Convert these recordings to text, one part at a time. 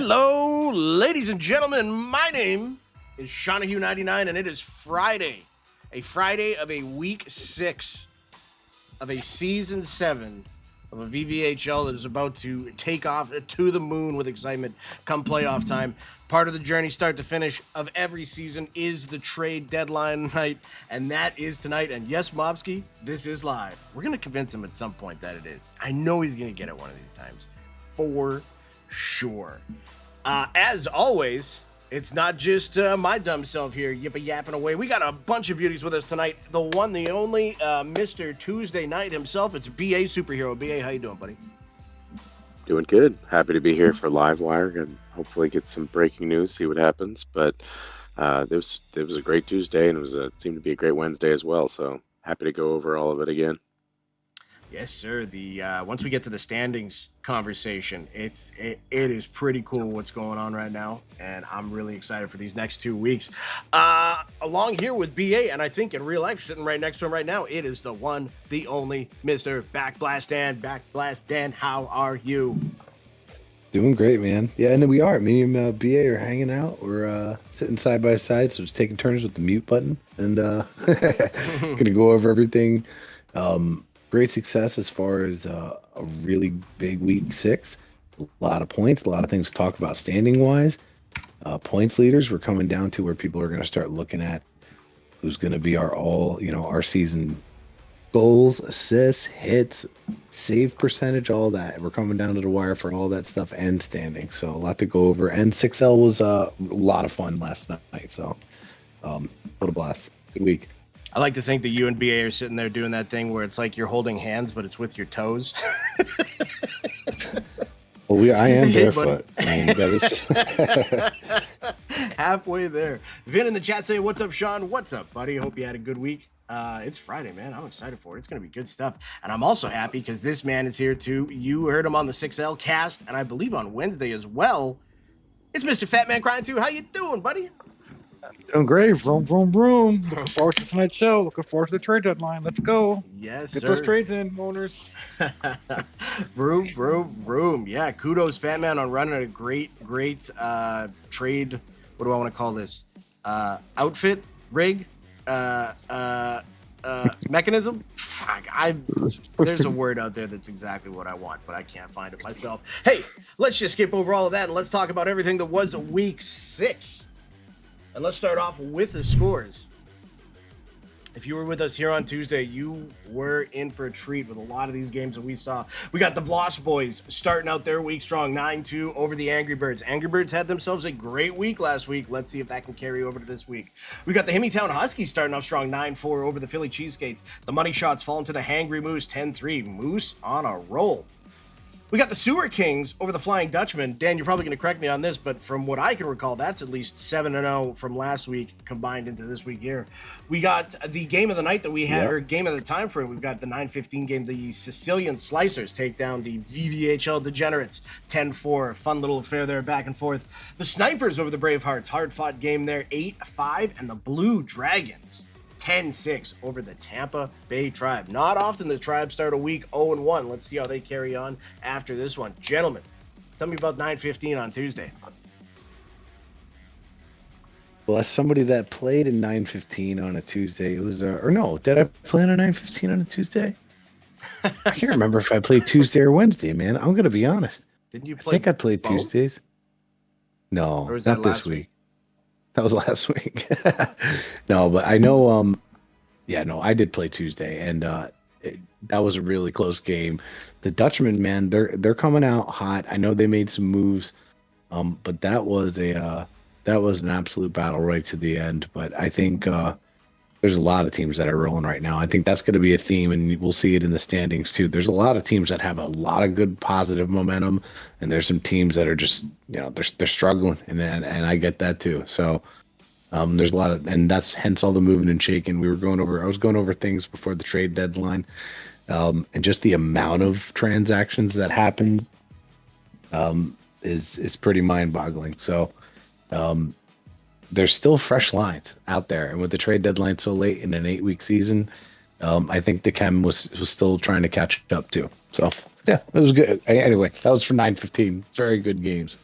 Hello, ladies and gentlemen. My name is Shawnahue99, and it is Friday. A Friday of a week 6 of a season 7 of a VVHL that is about to take off to the moon with excitement come playoff time. Part of the journey, start to finish, of every season is the trade deadline night, and that is tonight. And yes, Mobsky, this is live. We're going to convince him at some point that it is. I know he's going to get it one of these times. For sure. As always, it's not just my dumb self here yipping away. We got a bunch of beauties with us tonight. The one, the only, Mr. Tuesday Night himself. It's BA Superhero. BA, how you doing, buddy? Doing good. Happy to be here for LiveWire and hopefully get some breaking news, see what happens. But it was a great Tuesday, and it seemed to be a great Wednesday as well. So happy to go over all of it again. Yes, sir. The once we get to the standings conversation, it is pretty cool what's going on right now, and I'm really excited for these next 2 weeks. Along here with BA, and I think in real life, sitting right next to him right now, it is the one, the only Mr. Backblast Dan. Backblast Dan, how are you? Doing great, man. Yeah, and we are. Me and BA are hanging out. We're sitting side by side, so just taking turns with the mute button, and gonna go over everything. Great success as far as a really big week 6. A lot of points, a lot of things to talk about standing wise. Points leaders, we're coming down to where people are going to start looking at who's going to be our season goals, assists, hits, save percentage, all that. We're coming down to the wire for all that stuff and standing. So a lot to go over. And 6L was a lot of fun last night. So what a blast. Good week. I like to think that you and BA are sitting there doing that thing where it's like you're holding hands, but it's with your toes. Well, I am barefoot. I mean, that is halfway there. Vin in the chat saying, "What's up, Sean? What's up, buddy? Hope you had a good week." It's Friday, man. I'm excited for it. It's going to be good stuff. And I'm also happy because this man is here too. You heard him on the 6L cast, and I believe on Wednesday as well. It's Mr. Fat Man Crying too. How you doing, buddy? Doing great. Vroom, vroom, vroom. Looking forward to tonight's show. Looking forward to the trade deadline. Let's go. Yes, Get sir. those trades in, owners. Vroom, vroom, vroom. Yeah, kudos, Fat Man, on running a great trade. What do I want to call this? Outfit? Rig? Mechanism? Fuck, there's a word out there that's exactly what I want, but I can't find it myself. Hey, let's just skip over all of that and let's talk about everything that was week 6. And let's start off with the scores. If you were with us here on Tuesday, you were in for a treat with a lot of these games that we saw. We got the Vloss boys starting out their week strong, 9-2 over the Angry Birds. Angry Birds had themselves a great week last week. Let's see if that can carry over to this week. We got the Hemmytown Huskies starting off strong, 9-4 over the Philly Cheesecakes. The Money Shots falling to the Hangry Moose, 10-3. Moose on a roll. We got the Sewer Kings over the Flying Dutchman. Dan, you're probably going to correct me on this, but from what I can recall, that's at least 7-0 from last week combined into this week here. We got the game of the night that we had, or game of the time frame. We've got the 9:15 game. The Sicilian Slicers take down the VVHL Degenerates, 10-4. Fun little affair there, back and forth. The Snipers over the Bravehearts, hard-fought game there, 8-5. And the Blue Dragons, 10-6 over the Tampa Bay Tribe. Not often the Tribe start a week 0-1. Let's see how they carry on after this one. Gentlemen, tell me about 9:15 on Tuesday. Well, as somebody that played in 9:15 on a Tuesday, it was or no, did I play on a 9:15 on a Tuesday? I can't remember if I played Tuesday or Wednesday, man. I'm gonna be honest. Didn't you play? I think I played both? Tuesdays. No, or was not that this last week. That was last week. No, but I know. I did play Tuesday, and that was a really close game. The Dutchmen, man, they're coming out hot. I know they made some moves, but that was an absolute battle right to the end. But I think there's a lot of teams that are rolling right now. I think that's going to be a theme, and we'll see it in the standings too. There's a lot of teams that have a lot of good positive momentum, and there's some teams that are just, they're struggling, and I get that too. So there's a lot of, and that's hence all the moving and shaking. I was going over things before the trade deadline, and just the amount of transactions that happened is pretty mind-boggling. So there's still fresh lines out there, and with the trade deadline so late in an 8-week season, I think the Chem was still trying to catch up too. So yeah, it was good. Anyway, that was for 9:15. Very good games.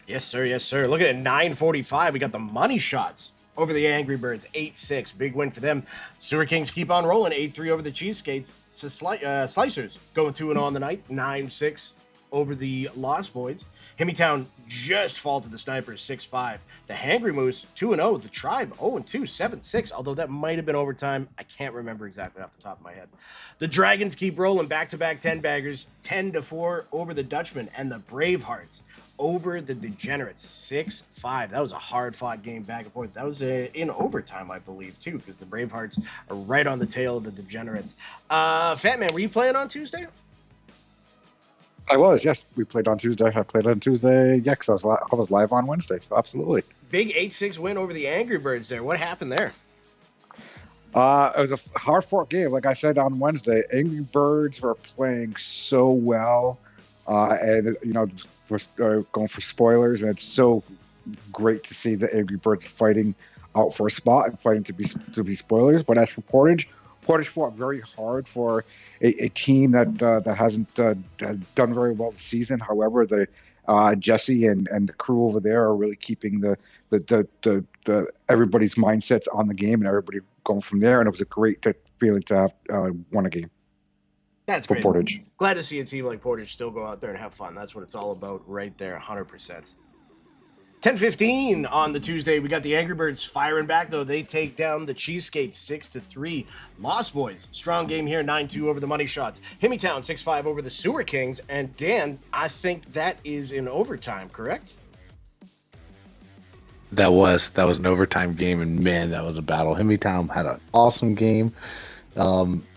Yes, sir. Yes, sir. Looking at 9:45, we got the money shots over the Angry Birds, 8-6. Big win for them. Sewer Kings keep on rolling, 8-3 over the Cheesecakes. Slicers going 2-0 on the night, 9-6 over the Lost Boys. Hemmytown just fall to the Snipers, 6-5. The Hangry Moose, 2-0. The Tribe, 0-2, 7-6. Although that might have been overtime. I can't remember exactly off the top of my head. The Dragons keep rolling, back-to-back 10-baggers, 10-4 over the Dutchmen. And the Bravehearts over the Degenerates, 6-5. That was a hard-fought game back and forth. That was in overtime, I believe, too, because the Bravehearts are right on the tail of the Degenerates. Fat Man, were you playing on Tuesday? I was, yes. We played on Tuesday. I played on Tuesday. Yeah, because I was live on Wednesday, so absolutely. Big 8-6 win over the Angry Birds there. What happened there? It was a hard-fought game. Like I said on Wednesday, Angry Birds were playing so well. And, we're going for spoilers, and it's so great to see the Angry Birds fighting out for a spot and fighting to be spoilers. But as for Portage fought very hard for a team that hasn't done very well this season. However, the Jesse and the crew over there are really keeping the everybody's mindsets on the game and everybody going from there. And it was a great feeling to have won a game. That's great. Portage. Glad to see a team like Portage still go out there and have fun. That's what it's all about right there, 100%. 10:15 on the Tuesday. We got the Angry Birds firing back, though. They take down the Cheesecakes 6-3. Lost Boys, strong game here, 9-2 over the Money Shots. Hemmytown, 6-5 over the Sewer Kings. And Dan, I think that is in overtime, correct? That was an overtime game, and man, that was a battle. Hemmytown had an awesome game.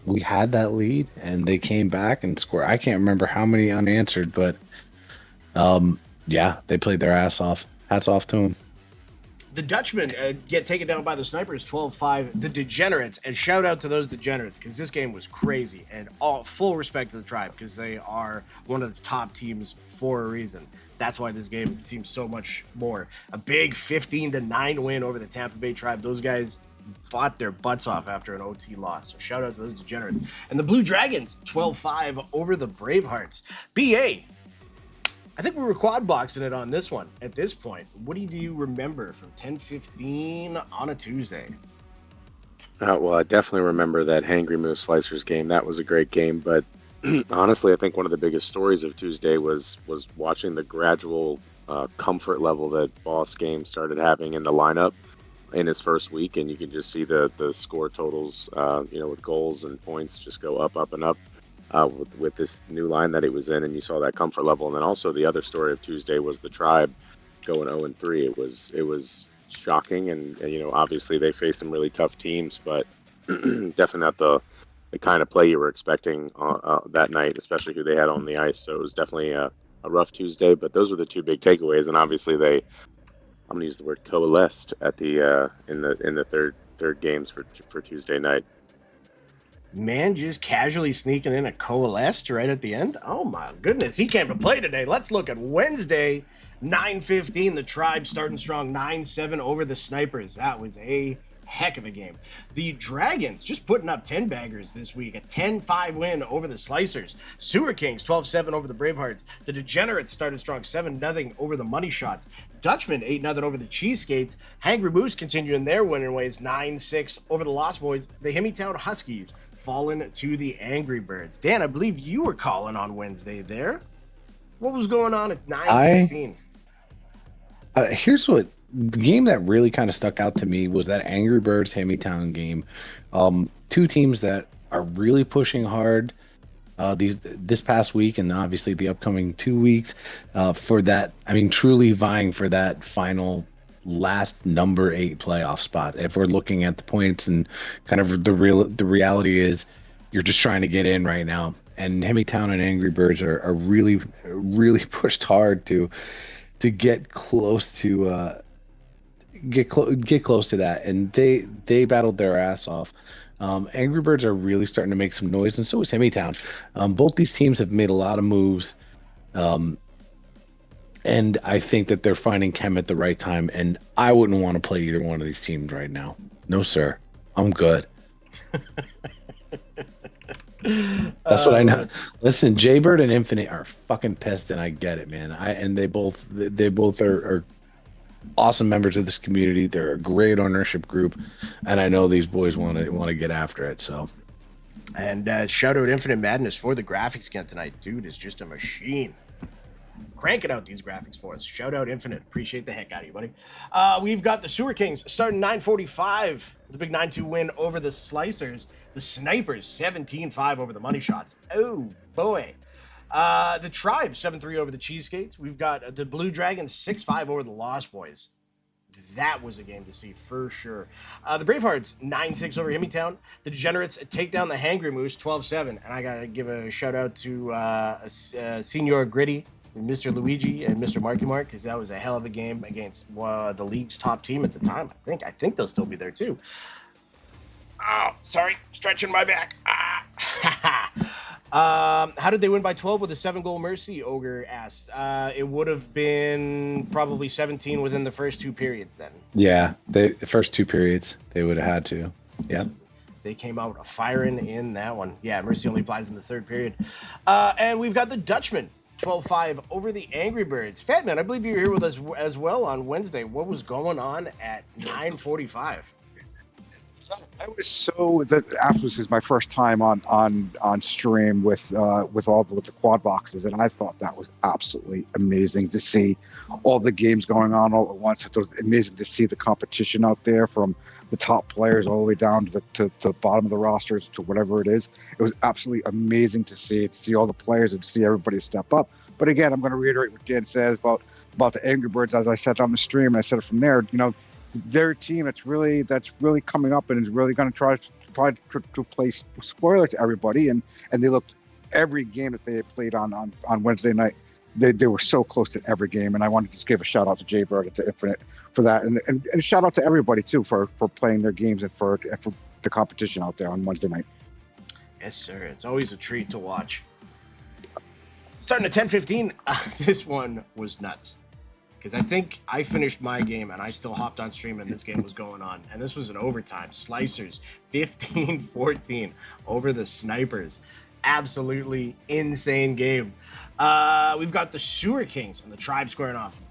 We had that lead, and they came back and scored. I can't remember how many unanswered, but yeah, they played their ass off. Hats off to them. The Dutchmen get taken down by the Snipers, 12-5. The Degenerates, and shout out to those Degenerates, because this game was crazy, and all full respect to the Tribe, because they are one of the top teams for a reason. That's why this game seems so much more. A big 15-9 win over the Tampa Bay Tribe. Those guys fought their butts off after an OT loss. So shout out to those Degenerates. And the Blue Dragons, 12-5 over the Bravehearts. BA, I think we were quad boxing it on this one at this point. What do you remember from 10:15 on a Tuesday? Well, I definitely remember that Hangry Moose Slicers game. That was a great game, but honestly, I think one of the biggest stories of Tuesday was watching the gradual comfort level that Boss Game started having in the lineup in his first week, and you can just see the score totals, with goals and points just go up and up. With this new line that he was in, and you saw that comfort level. And then also the other story of Tuesday was the Tribe going 0-3. It was shocking, and obviously they faced some really tough teams, but definitely not the kind of play you were expecting that night, especially who they had on the ice. So it was definitely a rough Tuesday, but those were the two big takeaways. And obviously I'm going to use the word coalesced at the in the third games for Tuesday night. Man, just casually sneaking in a coalesced right at the end. Oh my goodness, he came to play today. Let's look at Wednesday, 9:15. The Tribe starting strong, 9-7 over the Snipers. That was a heck of a game. The Dragons just putting up 10 baggers this week, a 10-5 win over the Slicers. Sewer Kings 12-7 over the Bravehearts. The Degenerates started strong, 7-0 over the Money Shots. Dutchmen 8-0 over the Cheesecakes. Hangry Moose continuing their winning ways, 9-6 over the Lost Boys. The Hemmytown Huskies fallen to the Angry Birds. Dan, I believe you were calling on Wednesday there. What was going on at 9:15? Here's what the game that really kind of stuck out to me was that Angry Birds Hemmytown game. Two teams that are really pushing hard this past week, and obviously the upcoming 2 weeks for that. I mean, truly vying for that final last number 8 playoff spot. If we're looking at the points and kind of the reality is you're just trying to get in right now. And Hemmytown and Angry Birds are really, really pushed hard to get close to get close to that. And they battled their ass off. Angry Birds are really starting to make some noise, and so is Hemmytown. Both these teams have made a lot of moves. And I think that they're finding chem at the right time, and I wouldn't want to play either one of these teams right now. No, sir. I'm good. That's what I know. Listen, Jaybird and Infinite are fucking pissed, and I get it, man. They both are awesome members of this community. They're a great ownership group, and I know these boys want to get after it. So, and shout out Infinite Madness for the graphics again tonight. Dude is just a machine. Cranking out these graphics for us. Shout out Infinite. Appreciate the heck out of you, buddy. We've got the Sewer Kings starting 9:45. The big 9-2 win over the Slicers. The Snipers 17-5 over the Money Shots. Oh boy. The Tribe 7-3 over the Cheesegates. We've got the Blue Dragons 6-5 over the Lost Boys. That was a game to see for sure. The Bravehearts 9-6 over Himmytown. The Degenerates take down the Hangry Moose 12-7. And I gotta give a shout out to Senior Gritty, Mr. Luigi, and Mr. Marky Mark, because that was a hell of a game against the league's top team at the time. I think they'll still be there too. Oh, sorry, stretching my back. How did they win by 12 with a 7-goal mercy? Ogre asked. It would have been probably 17 within the first 2 periods then. Yeah, the first 2 periods they would have had to. Yeah. They came out firing in that one. Yeah, mercy only applies in the 3rd period. And we've got the Dutchman 12-5 over the Angry Birds. Fat Man, I believe you were here with us as well on Wednesday. What was going on at 9:45? I was so that after this is my first time on stream with the quad boxes, and I thought that was absolutely amazing to see all the games going on all at once. It was amazing to see the competition out there from the top players all the way down to the bottom of the rosters to whatever it is. It was absolutely amazing to see all the players and to see everybody step up. But again, I'm going to reiterate what Dan says about the Angry Birds, as I said on the stream, and I said it from there. You know, they're a team that's really coming up and is really going to try to play spoiler to everybody. And they looked every game that they had played on Wednesday night. They were so close to every game, and I wanted to just give a shout out to Jaybird and to Infinite for that, and a shout out to everybody too for playing their games and for the competition out there on Wednesday night. Yes, sir. It's always a treat to watch. Starting at 10:15, this one was nuts. Because I think I finished my game and I still hopped on stream and this game was going on. And this was an overtime. Slicers 15-14 over the Snipers. Absolutely insane game. We've got the Sewer Kings and the Tribe squaring off.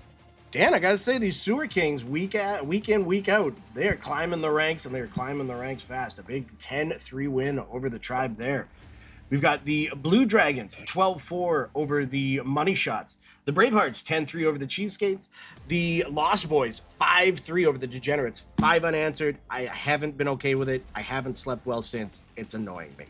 Dan, I gotta say, these Sewer Kings, week in, week out, they are climbing the ranks, and they're climbing the ranks fast. A big 10-3 win over the Tribe there. We've got the Blue Dragons 12-4 over the Money Shots. The Bravehearts 10-3 over the Cheesegates. The Lost Boys 5-3 over the Degenerates. 5 unanswered. I haven't been okay with it. I haven't slept well since. It's annoying me.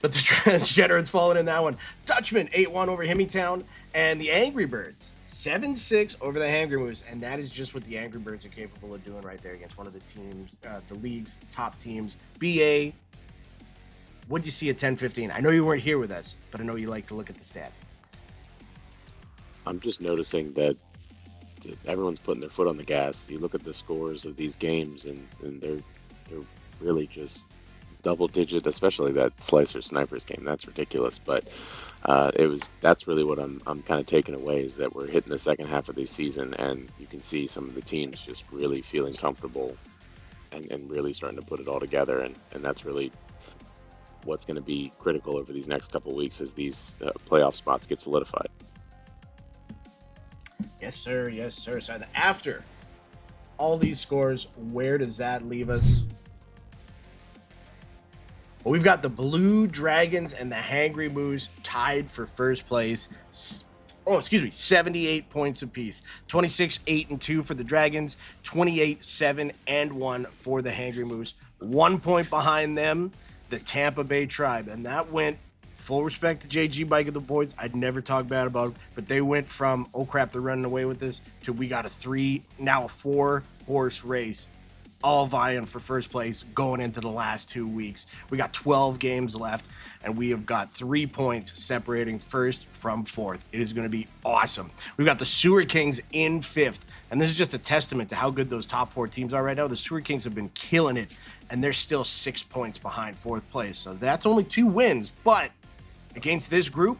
But the Degenerates falling in that one. Dutchman 8-1 over Himmytown. And the Angry Birds 7-6 over the Hangry Moose. And that is just what the Angry Birds are capable of doing right there against one of the teams, the league's top teams. BA, what'd you see at 10:15? I know you weren't here with us, but I know you like to look at the stats. I'm just noticing that everyone's putting their foot on the gas. You look at the scores of these games, and they're really just double digit, especially that Slicer Snipers game. That's ridiculous. But that's really what I'm kind of taking away, is that we're hitting the second half of the season, and you can see some of the teams just really feeling comfortable and really starting to put it all together, and that's really what's going to be critical over these next couple of weeks as these playoff spots get solidified. Yes, sir. Yes, sir. So after all these scores, where does that leave us? Well, we've got the Blue Dragons and the Hangry Moose tied for first place. 78 points apiece. 26-8-2 for the Dragons, 28-7-1 for the Hangry Moose. 1 point behind them, the Tampa Bay Tribe, and that went, full respect to JG Bike and the boys, I'd never talk bad about it, but they went from, oh crap, they're running away with this, to we got a 4-horse race, all vying for first place going into the last 2 weeks. We got 12 games left, and we have got 3 points separating first from fourth. It is going to be awesome. We've got the Sewer Kings in fifth, and this is just a testament to how good those top 4 teams are right now. The Sewer Kings have been killing it, and they're still 6 points behind fourth place. So that's only 2 wins, but against this group,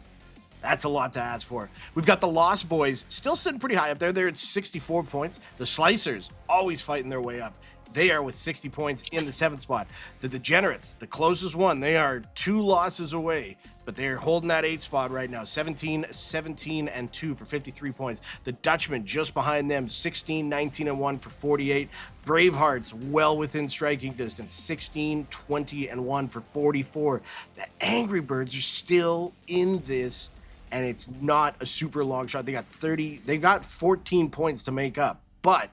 that's a lot to ask for. We've got the Lost Boys still sitting pretty high up there. They're at 64 points. The Slicers always fighting their way up. They are with 60 points in the 7th spot. The Degenerates, the closest one, they are 2 losses away, but they're holding that 8th spot right now. 17, 17, and 2 for 53 points. The Dutchmen just behind them, 16, 19, and 1 for 48. Bravehearts well within striking distance, 16, 20, and 1 for 44. The Angry Birds are still in this, and it's not a super long shot. They got 14 points to make up, but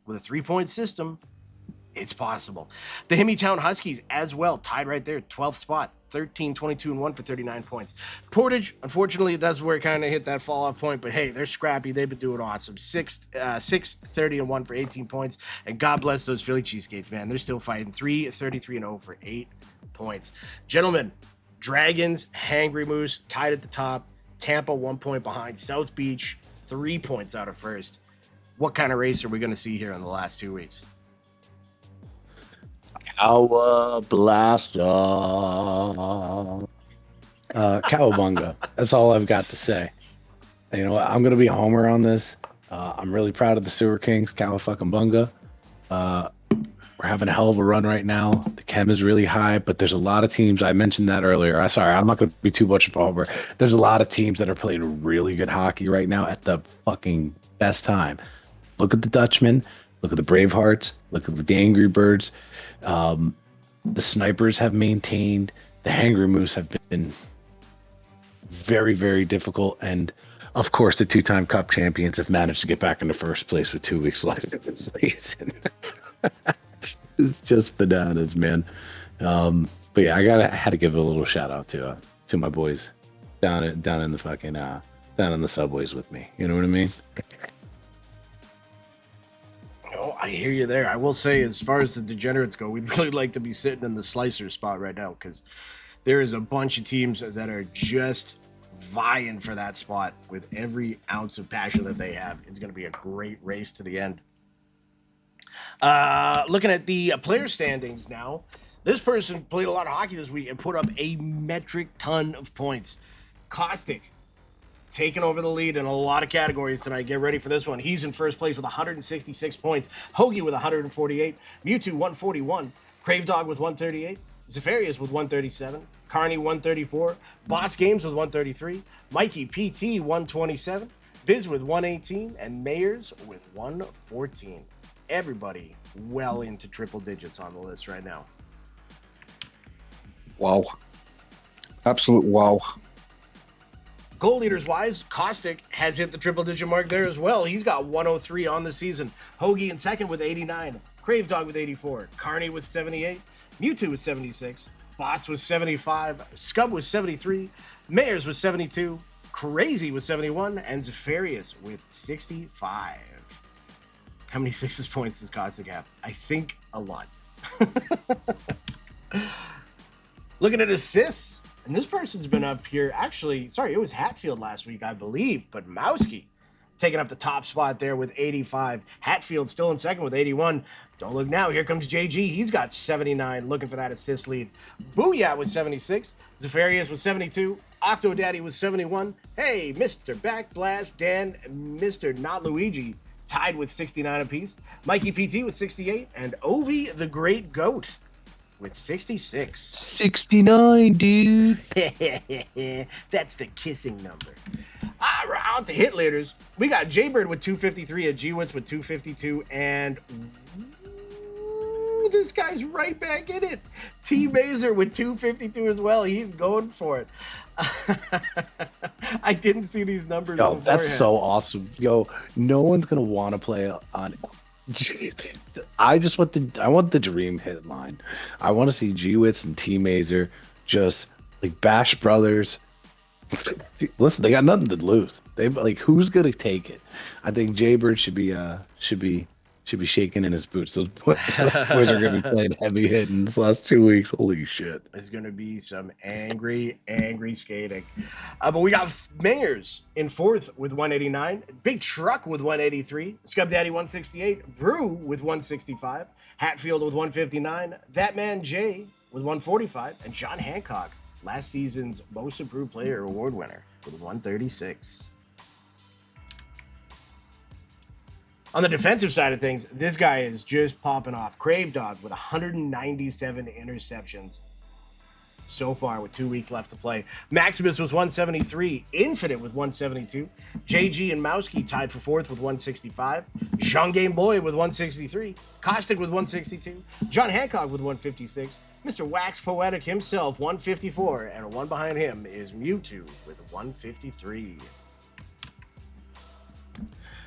with a 3-point system, it's possible. The Himmytown Huskies as well, tied right there, 12th spot, 13, 22, and 1 for 39 points. Portage, unfortunately, that's where it kind of hit that fall-off point, but hey, they're scrappy. They've been doing awesome. 6, 30, and 1 for 18 points, and God bless those Philly Cheesecakes, man. They're still fighting. 3, 33, and 0 for 8 points. Gentlemen, Dragons, Hangry Moose, tied at the top. Tampa, 1 point behind. South Beach, 3 points out of first. What kind of race are we going to see here in the last 2 weeks? Our blaster. Cowabunga. That's all I've got to say. You know what? I'm going to be a homer on this. I'm really proud of the Sewer Kings. Cowabunga. We're having a hell of a run right now. The chem is really high, but there's a lot of teams. I mentioned that earlier. Sorry, I'm not going to be too much of a homer. There's a lot of teams that are playing really good hockey right now at the fucking best time. Look at the Dutchmen. Look at the Bravehearts. Look at the Angry Birds. The Snipers have maintained. The Hangry Moose have been very, very difficult. And, of course, the 2-time Cup champions have managed to get back into first place with 2 weeks left of the season. It's just bananas, man. But yeah, I had to give a little shout out to my boys down in the fucking down in the subways with me. You know what I mean? Oh, I hear you there. I will say, as far as the Degenerates go, we'd really like to be sitting in the slicer spot right now, because there is a bunch of teams that are just vying for that spot with every ounce of passion that they have. It's going to be a great race to the end. Looking at the player standings now, this person played a lot of hockey this week and put up a metric ton of points. Caustic taking over the lead in a lot of categories tonight. Get ready for this one. He's in first place with 166 points. Hoagie with 148. Mewtwo 141. Crave Dog with 138. Zephyrius with 137. Carney 134. Boss Games with 133. Mikey PT 127. Biz with 118. And Mayers with 114. Everybody well into triple digits on the list right now. Wow. Absolute wow. Goal leaders wise, Caustic has hit the triple digit mark there as well. He's got 103 on the season. Hoagie in second with 89. Crave Dog with 84. Carney with 78. Mewtwo with 76. Boss with 75. Scub with 73. Mayers with 72. Crazy with 71. And Zephyrius with 65. How many sixes points does Caustic have? I think a lot. Looking at assists. And this person's been up here. Actually, sorry, it was Hatfield last week, I believe. But Mowski taking up the top spot there with 85. Hatfield still in second with 81. Don't look now. Here comes JG. He's got 79, looking for that assist lead. Booyah with 76. Zephyrius with 72. Octo Daddy with 71. Hey, Mr. Backblast, Dan, Mr. Not Luigi, tied with 69 apiece. Mikey PT with 68. And Ovi the Great Goat with 66. 69, dude. That's the kissing number. On to hit leaders. We got Jaybird with 253, a G-Witz with 252, and this guy's right back in it. T-Mazer with 252 as well. He's going for it. I didn't see these numbers. Yo, beforehand. that's so awesome. Yo, no one's gonna want to play on. I want the dream hit line. I want to see G-Witz and T-Mazer just like bash brothers. Listen, they got nothing to lose. They like, who's gonna take it? I think Jaybird should be shaking in his boots. Those boys are gonna be playing heavy hitting this last 2 weeks. Holy shit! There's gonna be some angry skating. But we got Mayers in fourth with 189. Big Truck with 183. Scub Daddy 168. Brew with 165. Hatfield with 159. That Man Jay with 145. And John Hancock, last season's Most Improved Player award winner, with 136. On the defensive side of things, this guy is just popping off. Crave Dog with 197 interceptions so far with 2 weeks left to play. Maximus was 173. Infinite with 172. JG and Mowski tied for fourth with 165. Jean Game Boy with 163. Caustic with 162. John Hancock with 156. Mr. Wax Poetic himself, 154. And one behind him is Mewtwo with 153.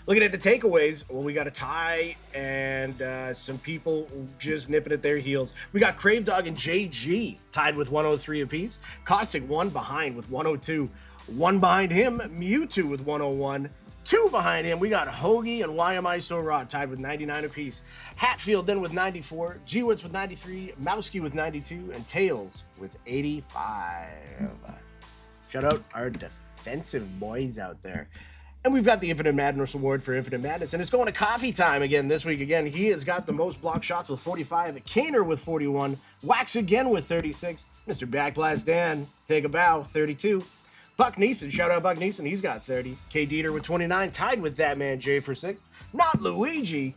Looking at the takeaways, well, we got a tie and some people just nipping at their heels. We got Crave Dog and JG tied with 103 apiece. Caustic one behind with 102. One behind him, Mewtwo with 101. Two behind him, we got Hoagie and Why Am I So Raw tied with 99 apiece. Hatfield then with 94. G-Witz with 93. Mowski with 92. And Tails with 85. Shout out our defensive boys out there. And we've got the Infinite Madness Award for Infinite Madness. And it's going to Coffee Time again this week. Again, he has got the most block shots with 45. Kaner with 41. Wax again with 36. Mr. Backblast Dan, take a bow, 32. Buck Neeson, shout out Buck Neeson, he's got 30. K. Dieter with 29, tied with that man Jay for 6th. Not Luigi.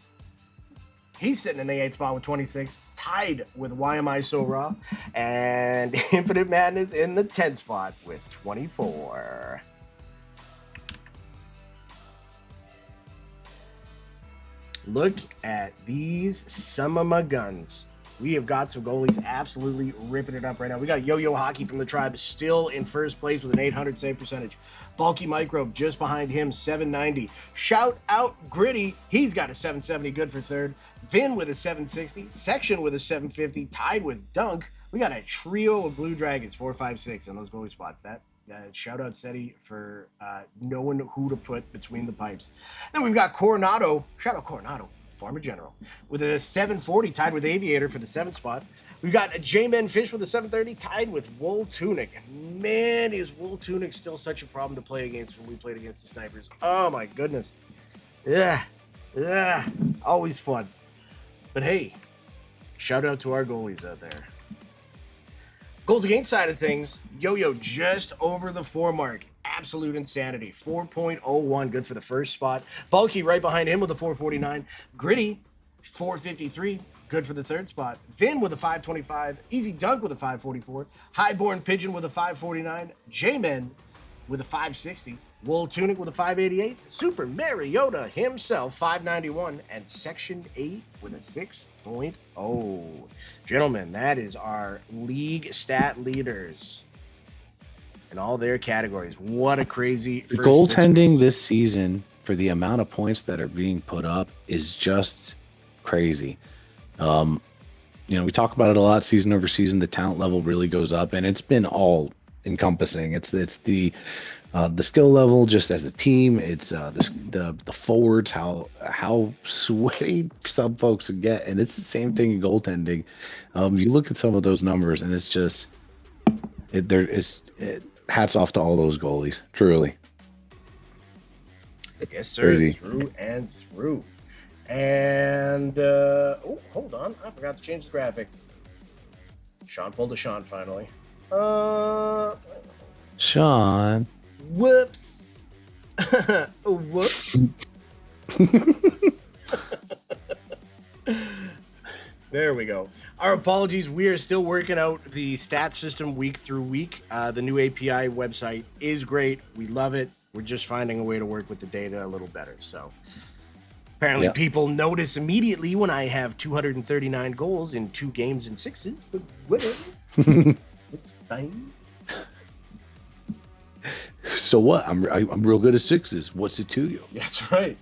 He's sitting in the 8th spot with 26. Tied with Why Am I So Raw? And Infinite Madness in the 10th spot with 24. Look at these some of my guns. We have got some goalies absolutely ripping it up right now. We got Yo-Yo Hockey from the Tribe still in first place with an 800 save percentage. Bulky Microbe just behind him, 790. Shout out Gritty. He's got a 770, good for third. Vin with a 760. Section with a 750, tied with Dunk. We got a trio of Blue Dragons, 4, 5, 6 on those goalie spots. Shout out Seti for knowing who to put between the pipes. Then we've got Coronado. Shout out Coronado, former general, with a 740, tied with Aviator for the 7th spot. We've got a J-Men Fish with a 730, tied with Wool Tunic. Man, is Wool Tunic still such a problem to play against when we played against the Snipers. Oh my goodness. Yeah, always fun. But hey, shout out to our goalies out there. Goals against side of things, Yo-Yo just over the 4 mark. Absolute insanity. 4.01, good for the first spot. Bulky right behind him with a 449. Gritty, 453, good for the 3rd spot. Vin with a 525. Easy Dunk with a 544. Highborn Pigeon with a 549. J-Men with a 560. Wool Tunic with a 588. Super Mariota himself, 591. And Section 8 with a 6.0. Gentlemen, that is our league stat leaders in all their categories. What a crazy first goaltending this season for the amount of points that are being put up is just crazy. We talk about it a lot season over season. The talent level really goes up, and it's been all encompassing. It's the skill level just as a team. It's the forwards, how sweaty some folks get, and it's the same thing in goaltending. You look at some of those numbers, and it's just hats off to all those goalies, truly. Yes, sir. Crazy. Through and through. And hold on, I forgot to change the graphic. Sean pulled a Sean finally. Sean. Whoops. Whoops. There we go. Our apologies. We are still working out the stat system week through week. The new API website is great. We love it. We're just finding a way to work with the data a little better. So apparently people notice immediately when I have 239 goals in 2 games and 6s, but whatever. It's fine. So what? I'm real good at 6s. What's it to you? That's right.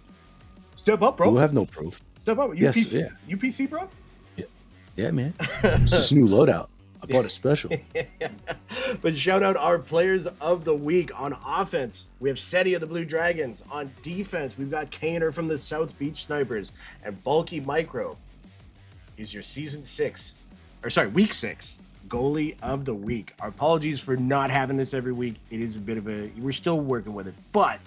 Step up, bro. We'll have no proof. Step up. Yes, yeah. UPC, bro? Yeah, man. It's this new loadout. I bought a special. But shout out our players of the week. On offense, we have Seti of the Blue Dragons. On defense, we've got Kaner from the South Beach Snipers. And Bulky Micro is your week 6 goalie of the week. Our apologies for not having this every week. It is a bit of we're still working with it, but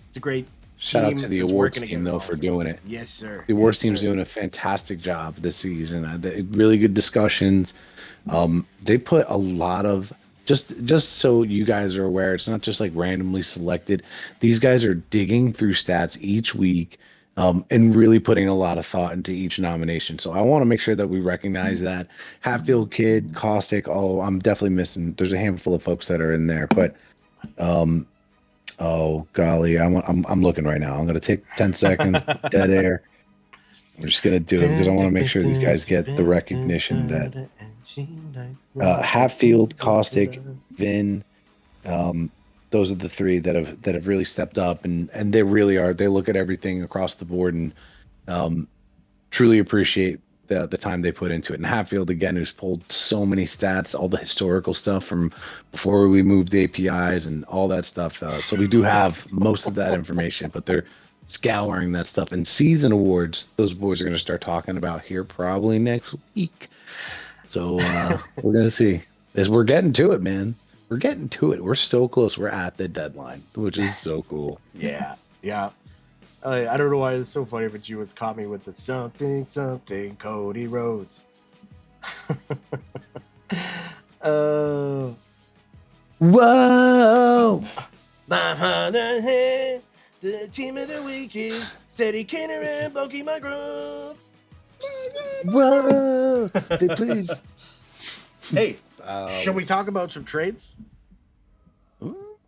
it's a great shout out to the awards team though for doing it. Yes, sir. The awards team's doing a fantastic job this season. Really good discussions. They put a lot of just so you guys are aware, it's not just like randomly selected. These guys are digging through stats each week and really putting a lot of thought into each nomination. So I want to make sure that we recognize that. Hatfield Kid, Caustic. Oh, I'm definitely missing. There's a handful of folks that are in there, but oh golly, I'm looking right now. I'm gonna take 10 seconds, dead air. We're just gonna do it because I want to make sure these guys get the recognition that Hatfield, Caustic, Vin. Those are the three that have really stepped up, and they really are. They look at everything across the board and truly appreciate the time they put into it. And Hatfield, again, who's pulled so many stats, all the historical stuff from before we moved the APIs and all that stuff. So we do have most of that information, but they're scouring that stuff. And season awards, those boys are going to start talking about here probably next week. So we're going to see. As we're getting to it, man. We're getting to it. We're so close. We're at the deadline, which is so cool. Yeah. I don't know why it's so funny, but you caught me with the something Cody Rhodes. Whoa! The team of the week is Ceddy Kinner and Boki Magro. Whoa! Please. Hey, shall we talk about some trades?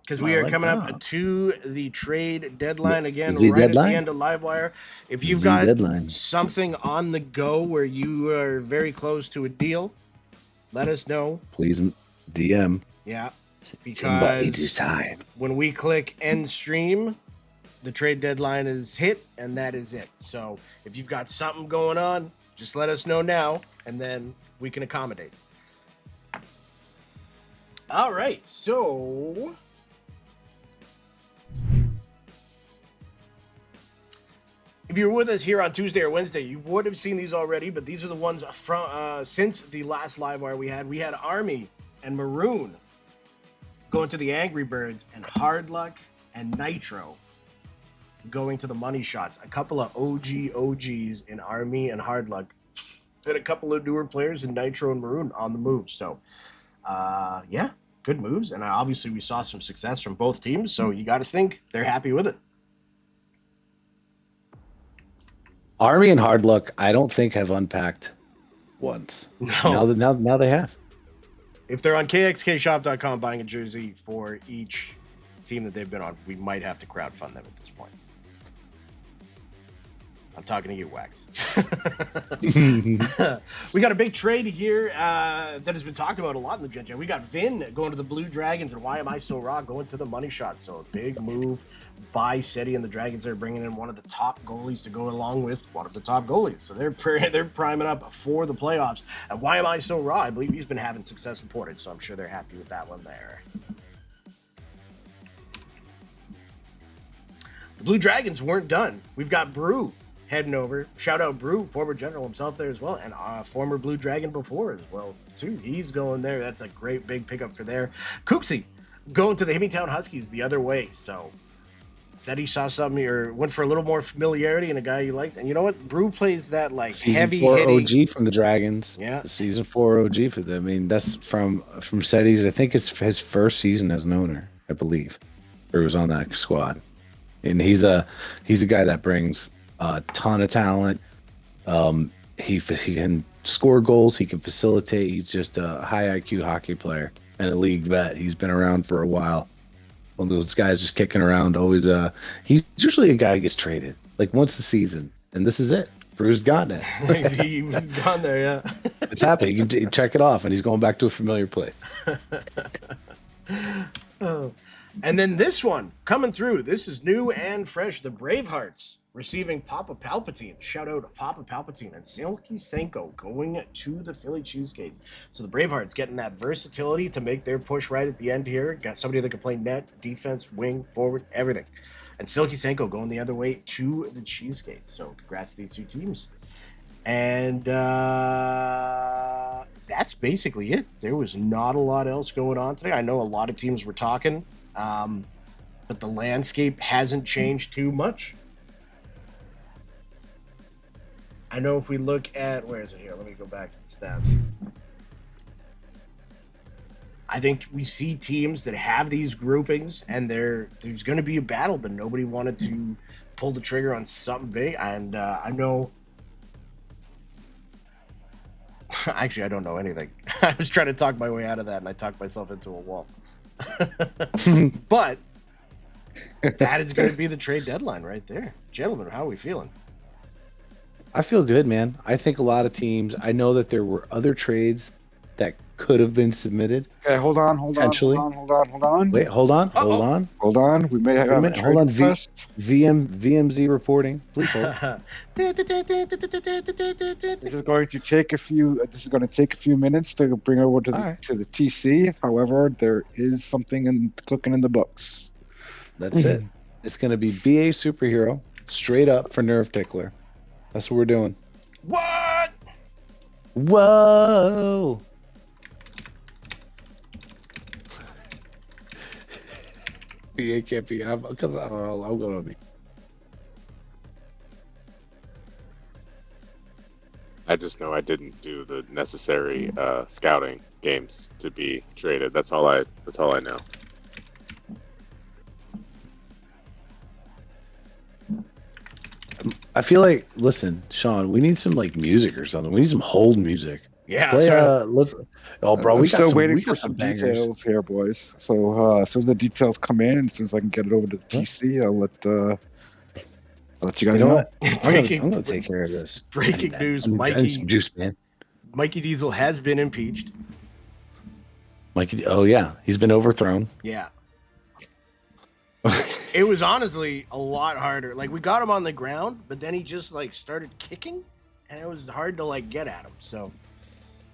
Because we are coming up to the trade deadline again, right at the end of Livewire. If you've got something on the go where you are very close to a deal, let us know. Please DM. Yeah, because when we click end stream, the trade deadline is hit, and that is it. So if you've got something going on, just let us know now, and then we can accommodate. All right, so if you're with us here on Tuesday or Wednesday, you would have seen these already, but these are the ones from since the last Livewire we had. We had Army and Maroon going to the Angry Birds, and Hard Luck and Nitro going to the Money Shots. A couple of OGs in Army and Hard Luck, and a couple of newer players in Nitro and Maroon on the move. So, yeah, good moves. And obviously we saw some success from both teams, so you got to think they're happy with it. Army and Hard Luck, I don't think have unpacked once. No. Now they have. If they're on kxkshop.com buying a jersey for each team that they've been on, we might have to crowdfund them at this point. I'm talking to you, Wax. We got a big trade here that has been talked about a lot in the Gen Gen. We got Vin going to the Blue Dragons, and Why Am I So Raw going to the Money Shot. So a big move by Ceddy, and the Dragons are bringing in one of the top goalies to go along with one of the top goalies. So they're priming up for the playoffs. And Why Am I So Raw? I believe he's been having success imported, so I'm sure they're happy with that one there. The Blue Dragons weren't done. We've got Brew heading over. Shout out Brew, former general himself there as well, and former Blue Dragon before as well too. He's going there. That's a great big pickup for there. Cooksey going to the Himmeltown Huskies the other way. So said he saw something here, went for a little more familiarity and a guy he likes. And you know what? Brew plays that like season heavy 4 hitting OG from the Dragons. Yeah, the season 4 OG for them. I mean, that's from Ceddy's. I think it's his first season as an owner, I believe, or he was on that squad. And he's a guy that brings a ton of talent. He can score goals. He can facilitate. He's just a high IQ hockey player and a league vet. He's been around for a while. One of those guys just kicking around. Always, he's usually a guy who gets traded like once a season, and this is it. Bruce got it. He's gone there. Yeah, it's happening. You can check it off, and he's going back to a familiar place. Oh. And then this one coming through. This is new and fresh. The Bravehearts receiving Papa Palpatine. Shout out to Papa Palpatine and Silky Senko going to the Philly Cheesecakes. So the Bravehearts getting that versatility to make their push right at the end here. Got somebody that can play net, defense, wing, forward, everything. And Silky Senko going the other way to the Cheesecakes. So congrats to these two teams. And that's basically it. There was not a lot else going on today. I know a lot of teams were talking. But the landscape hasn't changed too much. I know if we look at, where is it here? Let me go back to the stats. I think we see teams that have these groupings, and there's going to be a battle, but nobody wanted to pull the trigger on something big. And I know. Actually, I don't know anything. I was trying to talk my way out of that, and I talked myself into a wall. But that is going to be the trade deadline right there. Gentlemen, how are we feeling? I feel good, man. I think a lot of teams. I know that there were other trades that could have been submitted. Okay, hold on. Potentially. Hold on. Wait, hold on. Hold on. We may have Wait a a minute. trade Hold on. request. VMZ reporting. Please hold. This is going to take a few. This is going to take a few minutes to bring over to the TC. However, there is something cooking in the books. That's it. It's going to be BA Superhero straight up for Nerve Tickler. That's what we're doing. What? Whoa! BA can't be. Because I'm going to be. I just know I didn't do the necessary scouting games to be traded. That's all I know. I feel like, listen, Sean, we need some like music or something. We need some hold music. Yeah. Play, let's. Oh, bro, I'm still waiting for some some bangers. details here, boys. So as soon as the details come in, and as soon as I can get it over to the TC, I'll let you guys You know know. what? I'm gonna take care of this. Breaking news: I need some juice, man. Mikey Diesel has been impeached. Mikey, oh yeah, he's been overthrown. Yeah. It was honestly a lot harder. Like, we got him on the ground, but then he just like started kicking, and it was hard to like get at him. So,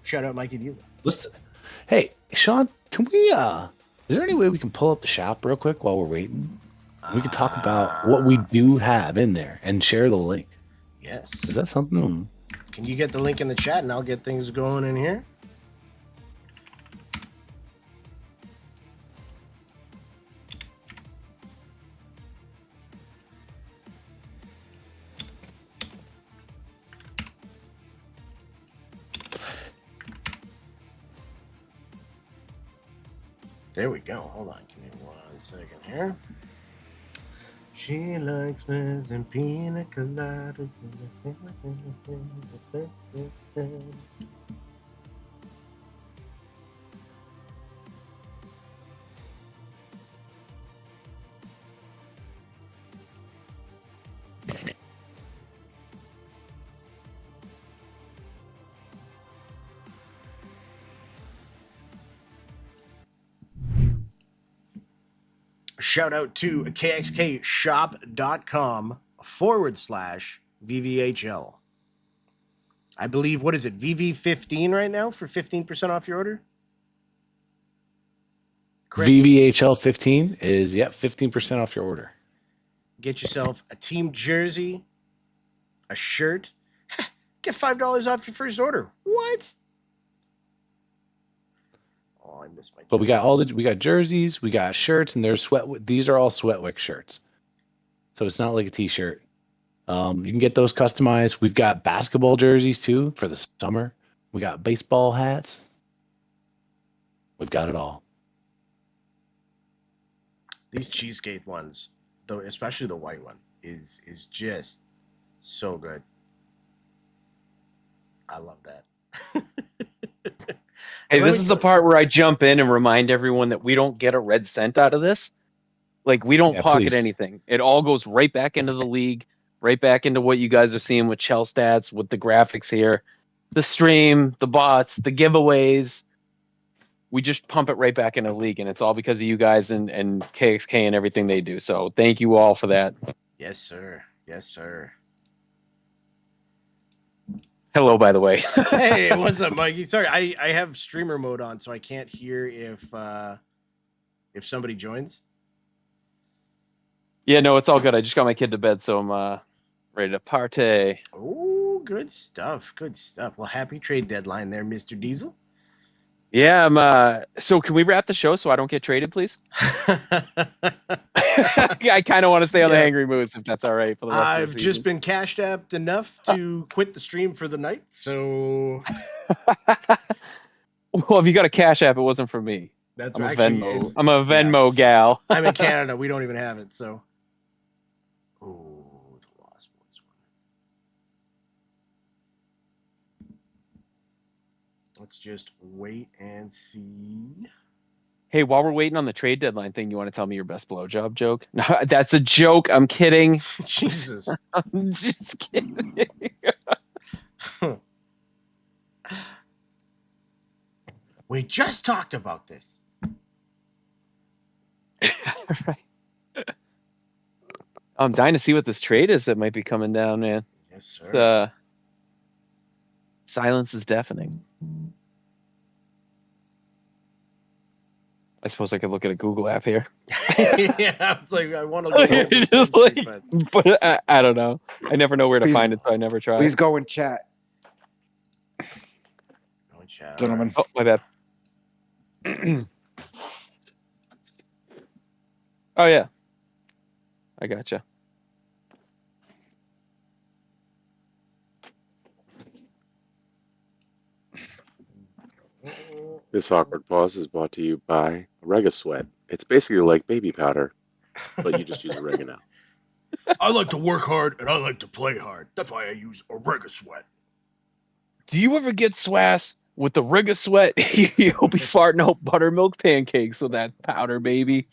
shout out Mikey Diesel. Listen, hey, Sean, can we? Is there any way we can pull up the shop real quick while we're waiting? We can talk about what we do have in there and share the link. Yes. Is that something? Can you get the link in the chat, and I'll get things going in here? There we go. Hold on. Give me 1 second here. She likes fizz and pina coladas. Shout out to kxkshop.com/VVHL. I believe, what is it, VV15 right now for 15% off your order? Correct. VVHL 15 is 15% off your order. Get yourself a team jersey, a shirt, get $5 off your first order. What? Oh, I missed my. But we got we got jerseys, we got shirts, and there's these are all Sweatwick shirts. So it's not like a t-shirt. You can get those customized. We've got basketball jerseys too for the summer. We got baseball hats. We've got it all. These cheesecake ones, though, especially the white one, is just so good. I love that. Hey, this is the part where I jump in and remind everyone that we don't get a red cent out of this. Like, we don't pocket anything. It all goes right back into the league, right back into what you guys are seeing with Chell Stats, with the graphics here, the stream, the bots, the giveaways. We just pump it right back into the league, and it's all because of you guys and KXK and everything they do. So thank you all for that. Yes, sir. Yes, sir. Hello, by the way. Hey, what's up, Mikey? Sorry, I have streamer mode on, so I can't hear if somebody joins. Yeah, no, it's all good. I just got my kid to bed, so I'm ready to party. Oh, good stuff. Good stuff. Well, happy trade deadline there, Mr. Diesel. Yeah, I'm so can we wrap the show so I don't get traded, please? I kind of want to stay on the angry moves, if that's all right for the rest of the I've season. just been cashed apped enough to quit the stream for the night, so well, if you got a Cash App, it wasn't for me. That's I'm actually I'm a Venmo gal. I'm in Canada. We don't even have it, so. Ooh. let's just wait and see. Hey, while we're waiting on the trade deadline thing, you want to tell me your best blowjob joke? No, that's a joke. I'm kidding. Jesus. I'm just kidding. We just talked about this. Right. I'm dying to see what this trade is that might be coming down, man. Yes, sir. It's, silence is deafening. I suppose I could look at a Google app here. Yeah, it's like I want to look at this Just spreadsheet, like, but but I don't know. I never know where to Please- find it, so I never try. Please go and chat, Go and chat. gentlemen. Oh, my bad. Oh yeah, I gotcha. This awkward pause is brought to you by Rega Sweat. It's basically like baby powder, but you just use oregano. I like to work hard and I like to play hard. That's why I use Orega Sweat. Do you ever get swass with the rig of sweat? You'll be farting out buttermilk pancakes with that powder, baby.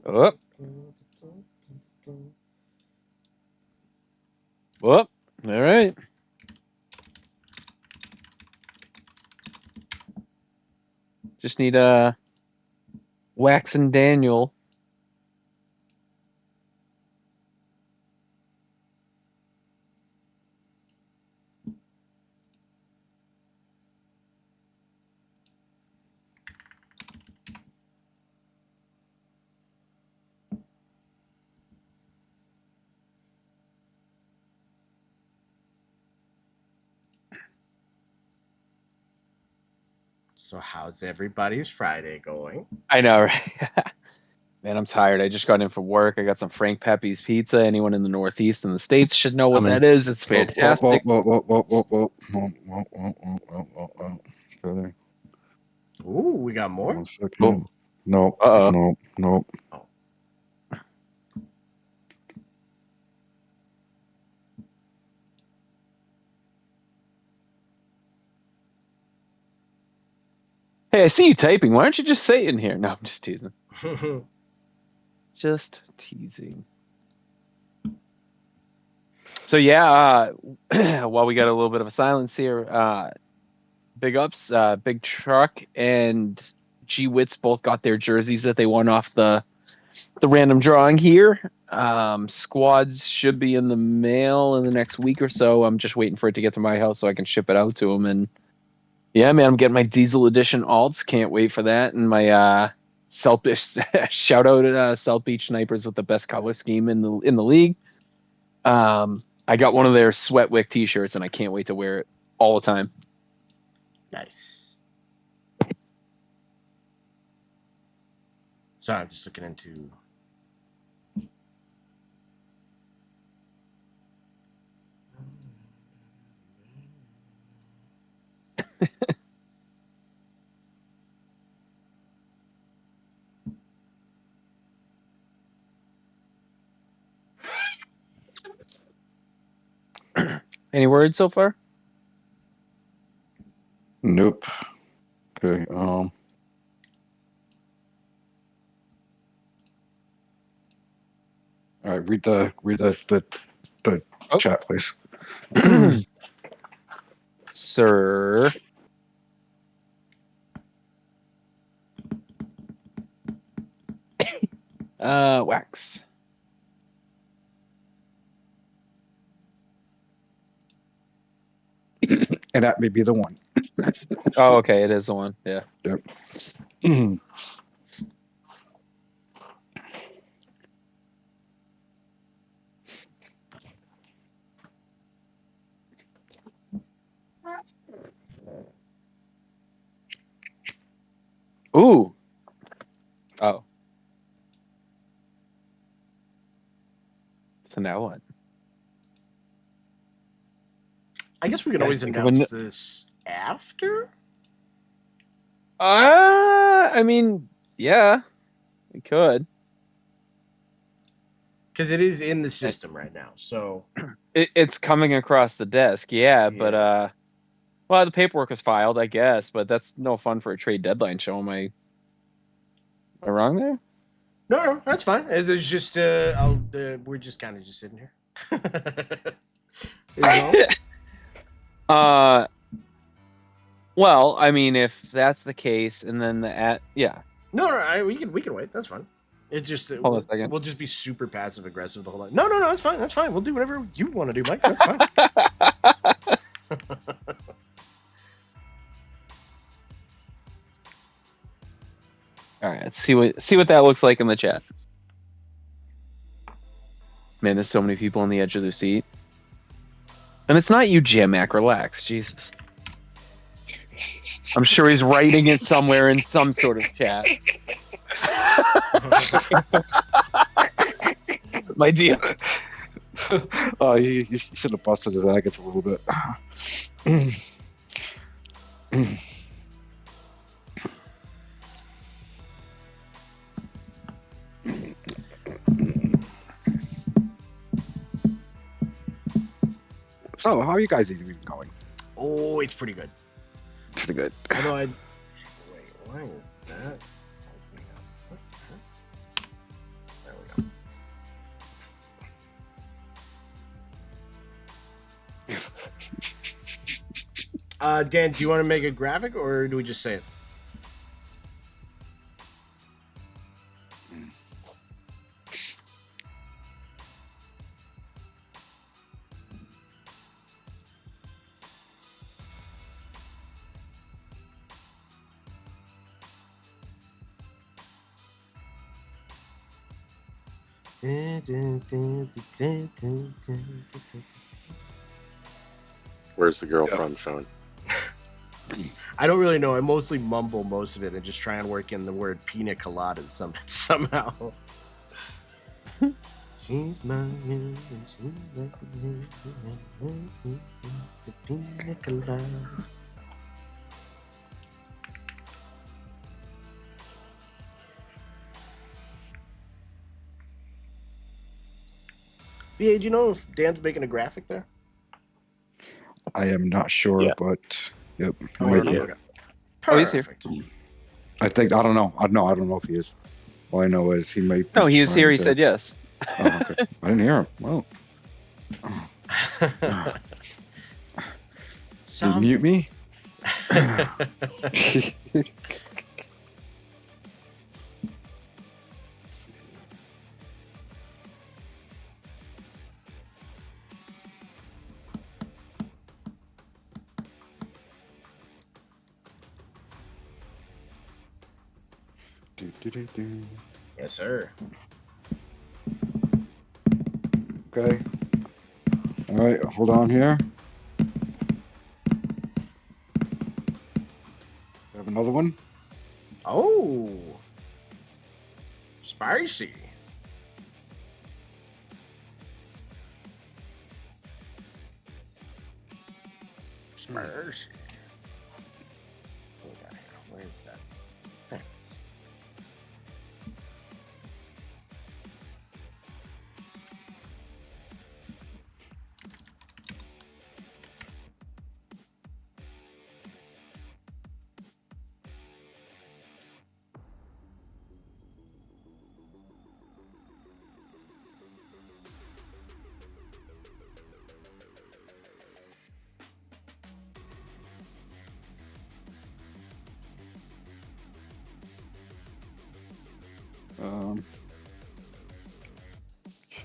Oh. Well, all right. Just need Wax and Daniel. So how's everybody's Friday going? I know, right? Man, I'm tired. I just got in from work. I got some Frank Pepe's pizza. Anyone in the Northeast and the States should know what that is. It's fantastic. Further. Ooh, we got more? 1 second. Oh. No. Uh-oh. No. Hey, I see you typing. Why don't you just say it in here? No, I'm just teasing. Just teasing. So yeah, while we got a little bit of a silence here, big ups, Big Truck and G Wits both got their jerseys that they won off the random drawing here. Squads should be in the mail in the next week or so. I'm just waiting for it to get to my house so I can ship it out to them. And yeah, man, I'm getting my Diesel Edition alts. Can't wait for that. And my South Beach shout out South Beach Snipers with the best color scheme in the league. I got one of their Sweatwick t-shirts and I can't wait to wear it all the time. Nice. Sorry, I'm just looking into. Any words so far? Nope. Okay. All right. Read the Oh. chat, please. Sir. Wax. And that may be the one. Oh, okay, it is the one. Yeah. Yep. Ooh. Oh. So now what? I guess we can Guys, always think of a announce this after. I mean, yeah, we could. Because it is in the system right now. So It's coming across the desk, yeah, but well, the paperwork was filed, I guess, but that's no fun for a trade deadline show. Am I wrong there? no, that's fine. There's just we're just kind of just sitting here. Well, I mean, if that's the case, and then yeah. No, we can wait. That's fine. It's just Hold on a second. we'll just be super passive aggressive the whole time. No, that's fine. That's fine. We'll do whatever you want to do, Mike. That's fine. All right, let's see what that looks like in the chat. Man, there's so many people on the edge of their seat. And it's not you, Jim Mac. Relax, Jesus. I'm sure he's writing it somewhere in some sort of chat. My dear. You should have busted his agates a little bit. So, how are you guys even going? Oh, it's pretty good. Pretty good. Although wait, why is that? There we go. Dan, do you want to make a graphic or do we just say it? Where's the girl from, Sean? I don't really know. I mostly mumble most of it and just try and work in the word pina coladas somehow. She's my new and she likes the pina coladas. BA, do you know if Dan's making a graphic there? I am not sure, but yep. Oh, okay. Oh, he's here. I don't know. I don't know if he is. All I know is he may. No, he is here. He said yes. Oh, okay. I didn't hear him. Well. Did you mute me? Yes, sir. Okay. All right, hold on here. Have another one. Oh, spicy. Spicy. What we got here? Where is that? There it is.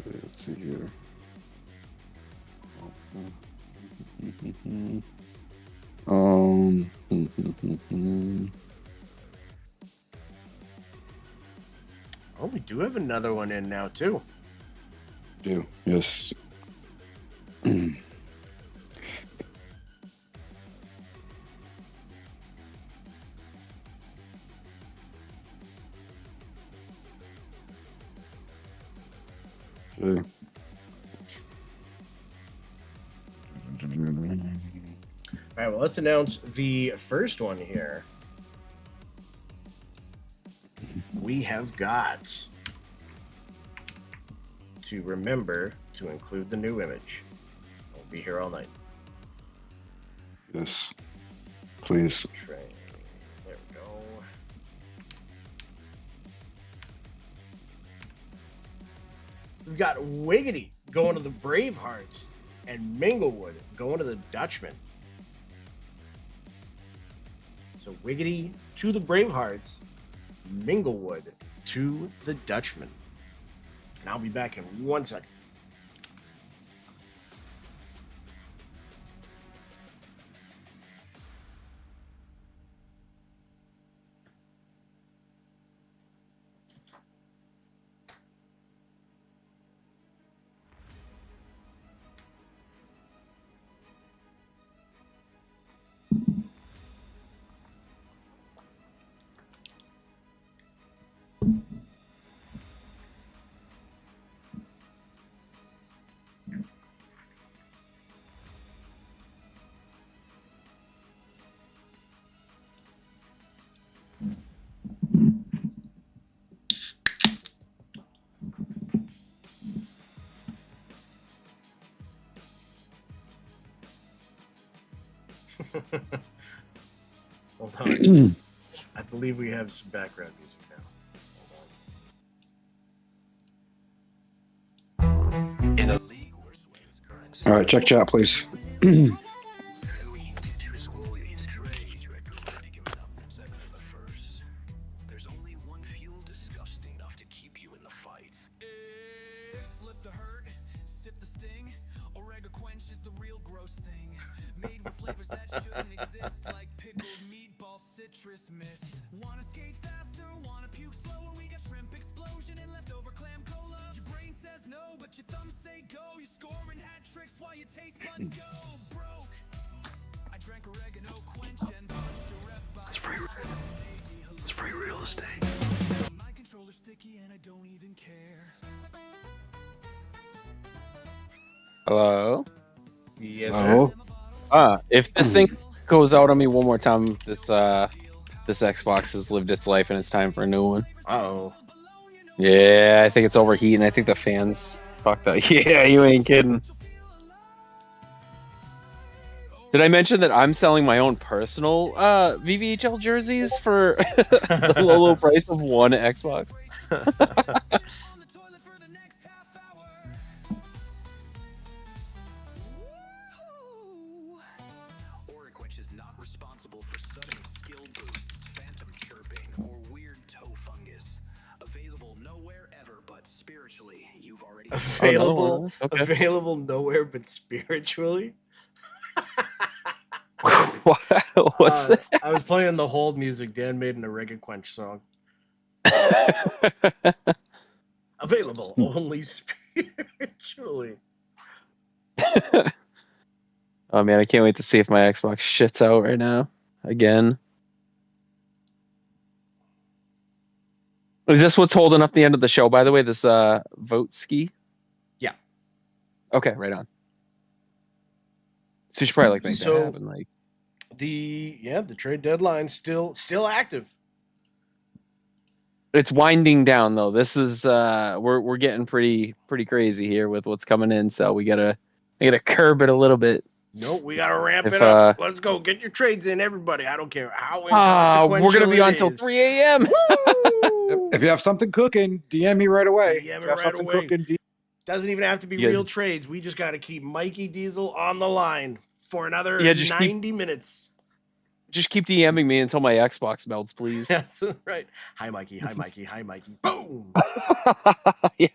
Okay, let's see here. Oh, we do have another one in now too. Do yes. Okay. All right, well, let's announce the first one here. we have got to remember to include the new image. I'll be here all night. Yes. Please. Train. There we go. We've got Wiggity going to the Bravehearts and Minglewood going to the Dutchman. So Wiggity to the Bravehearts, Minglewood to the Dutchman. And I'll be back in 1 second. Hold on. I believe we have some background music now. In a league where swing is current. All right, check chat, please. There's only one fuel disgusting enough to keep you in the fight. Slip the hurt, sip the sting. Orega quench is the real gross thing. Made with flavors that shouldn't exist, like pickled meatball, citrus mist. Wanna skate faster, wanna puke slower? We got shrimp explosion and leftover clam cola. Your brain says no, but your thumbs say go. You're scoring hat tricks while your taste buds go broke. I drank oregano quench and punched a ref by. It's free real estate. My controller's sticky and I don't even care. Hello? Yes, Oh, If this thing goes out on me one more time, this Xbox has lived its life and it's time for a new one. Uh-oh. Yeah, I think it's overheating. I think the fans fucked up. Yeah, you ain't kidding. Did I mention that I'm selling my own personal VVHL jerseys for the low price of one Xbox? Oriquench is not responsible for sudden skill boosts, phantom chirping, or weird toe fungus. Available nowhere ever but spiritually. You've already Available, Okay. available nowhere but spiritually. What's that? I was playing the hold music. Dan made an Orega Quench song. Available only spiritually. Oh man, I can't wait to see if my Xbox shits out right now. Again. Is this what's holding up the end of the show, by the way? This vote ski? Yeah. Okay, right on. So you should probably make So- that happen. Like The trade deadline still active. it's winding down though. This is we're getting pretty crazy here with what's coming in, so we gotta curb it a little bit. No, we gotta ramp If, it up. Let's go. Get your trades in, everybody. I don't care how inconsequential We're gonna be it on till is. 3 a.m. Woo! if you have something cooking, DM me right away. DM If you it have right something away. cooking, Doesn't even have to be Yeah. real trades. We just got to keep Mikey Diesel on the line for another Yeah, just keep- 90 minutes. Just keep DMing me until my Xbox melts, please. That's right. Hi, Mikey. Hi, Mikey. Hi, Mikey. Boom. Yeah.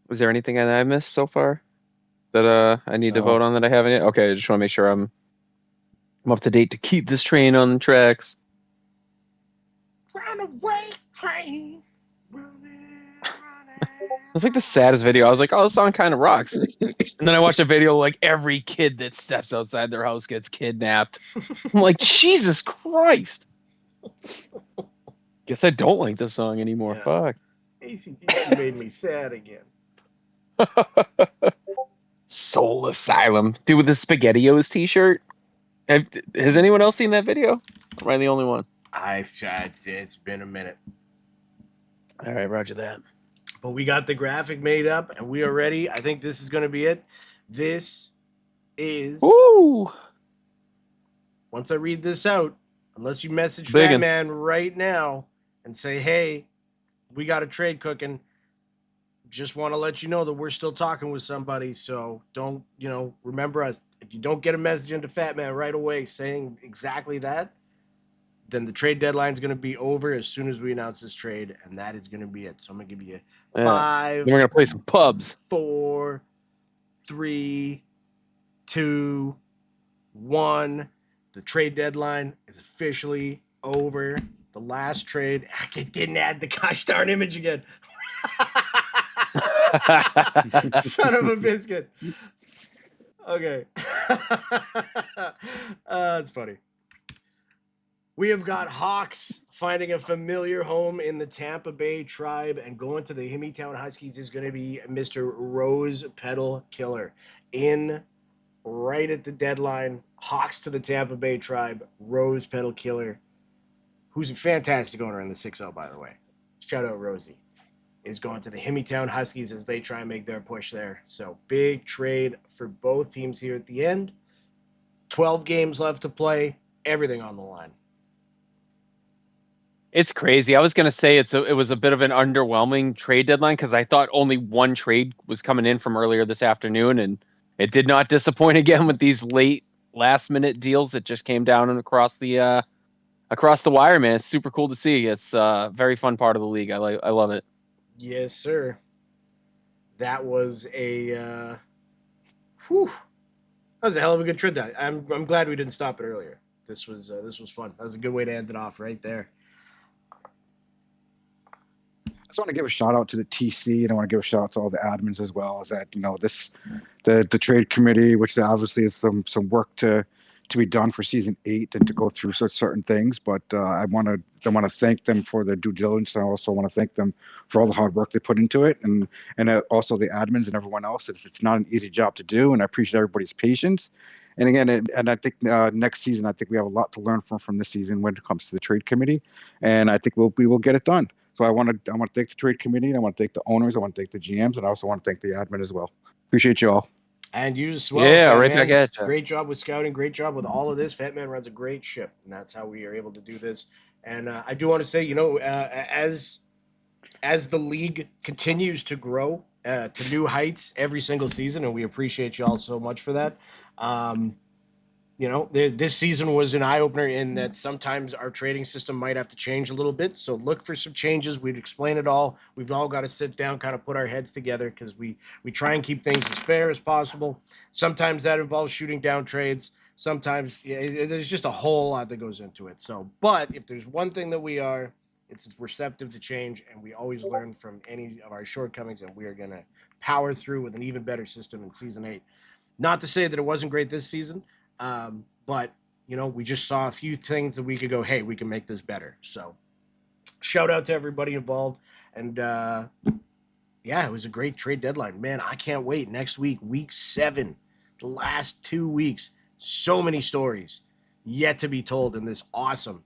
Was there anything that I missed so far that I need to No. vote on that I haven't yet? Okay, I just want to make sure I'm up to date to keep this train on the tracks. Runaway train. It's like the saddest video. I was like, oh, this song kind of rocks. And then I watched a video like every kid that steps outside their house gets kidnapped. I'm like, Jesus Christ. Guess I don't like this song anymore. Yeah. Fuck. Hey, ACDC made me sad again. Soul Asylum. Dude with the SpaghettiOs t-shirt. Has anyone else seen that video? Or am I the only one? It's been a minute. All right, roger that. But we got the graphic made up, and we are ready. I think this is going to be it. This is... Woo! Once I read this out, unless you message Biggin. Fat Man right now and say, hey, we got a trade cooking, just want to let you know that we're still talking with somebody. So don't, remember us. If you don't get a message into Fat Man right away saying exactly that, then the trade deadline is going to be over as soon as we announce this trade, and that is going to be it. So I'm going to give you 5. Then we're going to play some pubs. 4, 3, 2, 1. The trade deadline is officially over. The last trade. I didn't add the gosh darn image again. Son of a biscuit. Okay. That's funny. We have got Hawks finding a familiar home in the Tampa Bay Tribe, and going to the Himmytown Huskies is going to be Mr. Rose Petal Killer. In right at the deadline, Hawks to the Tampa Bay Tribe, Rose Petal Killer, who's a fantastic owner in the 6-0, by the way. Shout out Rosie. Is going to the Himmytown Huskies as they try and make their push there. So big trade for both teams here at the end. 12 games left to play. Everything on the line. It's crazy. I was going to say it was a bit of an underwhelming trade deadline because I thought only one trade was coming in from earlier this afternoon, and it did not disappoint again with these late last-minute deals that just came down and across the wire, man. It's super cool to see. It's a very fun part of the league. I love it. Yes, sir. That was that was a hell of a good trade. I'm glad we didn't stop it earlier. This was fun. That was a good way to end it off right there. I just want to give a shout out to the TC, and I want to give a shout out to all the admins as well. Is that the trade committee, which obviously is some work to be done for season 8 and to go through certain things. But I want to thank them for their due diligence. I also want to thank them for all the hard work they put into it, and also the admins and everyone else. It's not an easy job to do, and I appreciate everybody's patience. And again, and I think next season, I think we have a lot to learn from this season when it comes to the trade committee, and I think we will get it done. So I want to thank the trade committee. I want to thank the owners. I want to thank the GMs, and I also want to thank the admin as well. Appreciate you all. And you as well. Yeah, Fat right Man. back at you. Great job with scouting. Great job with all of this. Fat Man runs a great ship, and that's how we are able to do this. And I do want to say, as the league continues to grow to new heights every single season, and we appreciate you all so much for that. This season was an eye-opener in that sometimes our trading system might have to change a little bit. So look for some changes. We'd explain it all. We've all got to sit down, kind of put our heads together, because we try and keep things as fair as possible. Sometimes that involves shooting down trades. Sometimes there's just a whole lot that goes into it. So, but if there's one thing that we are, it's receptive to change, and we always learn from any of our shortcomings, and we are going to power through with an even better system in season 8. Not to say that it wasn't great this season. But we just saw a few things that we could go, hey, we can make this better. So shout out to everybody involved. And it was a great trade deadline, man. I can't wait. Next week, week 7, the last 2 weeks, so many stories yet to be told in this awesome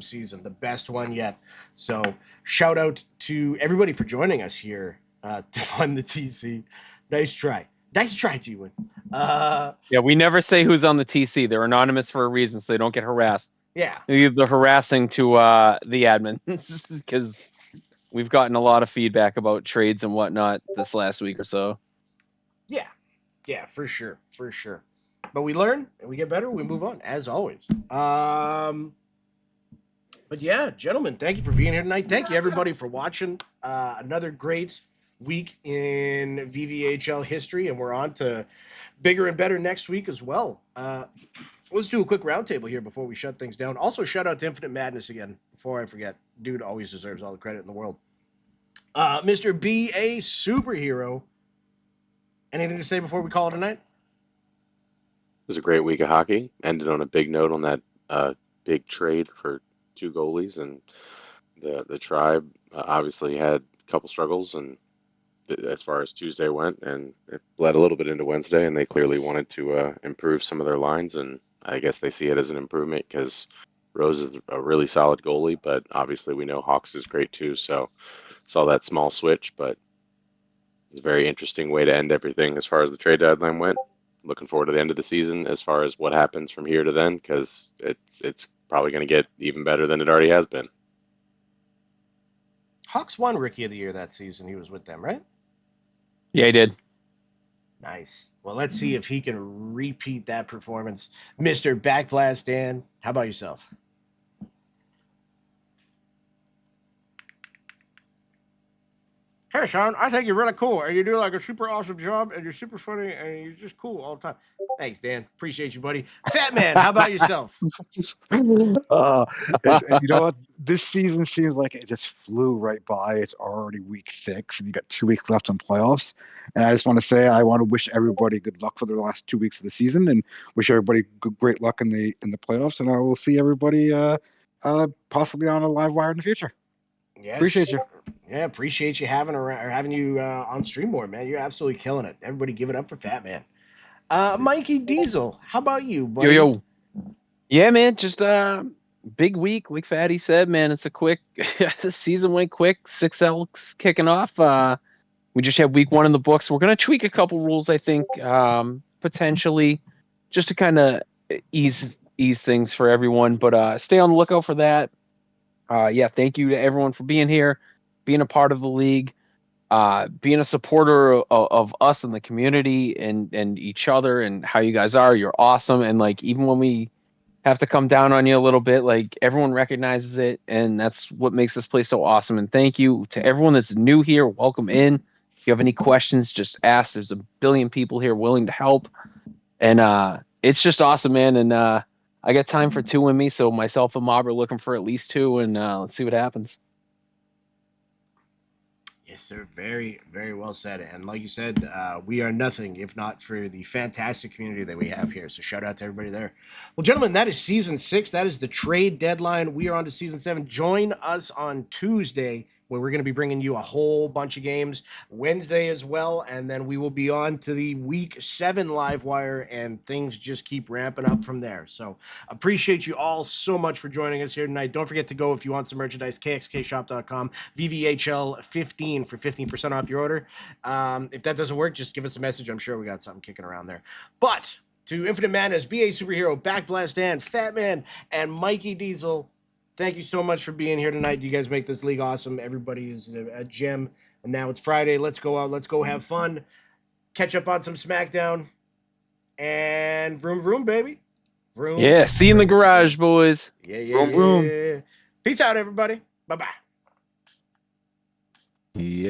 season, the best one yet. So shout out to everybody for joining us here to fund the TC. Nice try, G-Wins. Yeah, we never say who's on the TC. They're anonymous for a reason, so they don't get harassed. Yeah. We leave the harassing to the admins because we've gotten a lot of feedback about trades and whatnot this last week or so. Yeah, for sure. But we learn and we get better. We move on, as always. But yeah, gentlemen, thank you for being here tonight. Thank you, everybody, for watching. Another great week in VVHL history, and we're on to bigger and better next week as well. Let's do a quick roundtable here before we shut things down. Also, shout out to Infinite Madness again, before I forget. Dude always deserves all the credit in the world. Mr. B, a superhero. Anything to say before we call it a night? It was a great week of hockey. Ended on a big note on that big trade for 2 goalies, and the Tribe obviously had couple struggles, and as far as Tuesday went, and it bled a little bit into Wednesday, and they clearly wanted to improve some of their lines, and I guess they see it as an improvement because Rose is a really solid goalie, but obviously we know Hawks is great too. So saw that small switch, but it's a very interesting way to end everything as far as the trade deadline went. Looking forward to the end of the season as far as what happens from here to then, because it's probably going to get even better than it already has been. Hawks won Rookie of the Year that season. He was with them, right? Yeah, he did. Nice. Well, let's see if he can repeat that performance. Mr. Backblast Dan, how about yourself? Hey, Sean, I think you're really cool, and you do like a super awesome job, and you're super funny, and you're just cool all the time. Thanks, Dan. Appreciate you, buddy. Fat Man, how about yourself? You know what? This season seems like it just flew right by. It's already week 6, and you got 2 weeks left in playoffs. And I just want to say I want to wish everybody good luck for the last 2 weeks of the season, and wish everybody great luck in the playoffs. And I will see everybody possibly on a live wire in the future. Yes. Appreciate you. Yeah, appreciate you having you on stream more, man. You're absolutely killing it. Everybody give it up for Fat Man. Mikey Diesel, how about you, buddy? Yo. Yeah, man, just big week, like Fatty said, man. It's a quick the season went quick. 6 Elks kicking off. We just had week 1 in the books. We're gonna tweak a couple rules, I think, potentially, just to kind of ease things for everyone. But stay on the lookout for that. Yeah, thank you to everyone for being here, being a part of the league, being a supporter of us and the community and each other and how you guys are. You're awesome. And like, even when we have to come down on you a little bit, like, everyone recognizes it, and that's what makes this place so awesome. And thank you to everyone that's new here. Welcome in. If you have any questions, just ask. There's a billion people here willing to help. And it's just awesome, man. And I got time for 2 in me, so myself and Mob are looking for at least 2, and let's see what happens. Yes, sir. Very, very well said. And like you said, we are nothing if not for the fantastic community that we have here. So shout out to everybody there. Well, gentlemen, that is season 6. That is the trade deadline. We are on to season 7. Join us on Tuesday, where we're going to be bringing you a whole bunch of games, Wednesday as well, and then we will be on to the week 7 live wire, and things just keep ramping up from there. So appreciate you all so much for joining us here tonight. Don't forget to go, if you want some merchandise, kxkshop.com, VVHL 15 for 15% off your order. If that doesn't work, just give us a message. I'm sure we got something kicking around there. But to Infinite Madness, BA Superhero, Backblast Dan, Fat Man, and Mikey Diesel, thank you so much for being here tonight. You guys make this league awesome. Everybody is a gem. And now it's Friday. Let's go out. Let's go have fun. Catch up on some SmackDown. And vroom, vroom, baby. Vroom. Yeah, see you in the garage, boys. Yeah. Vroom, vroom. Peace out, everybody. Bye-bye. Yeah.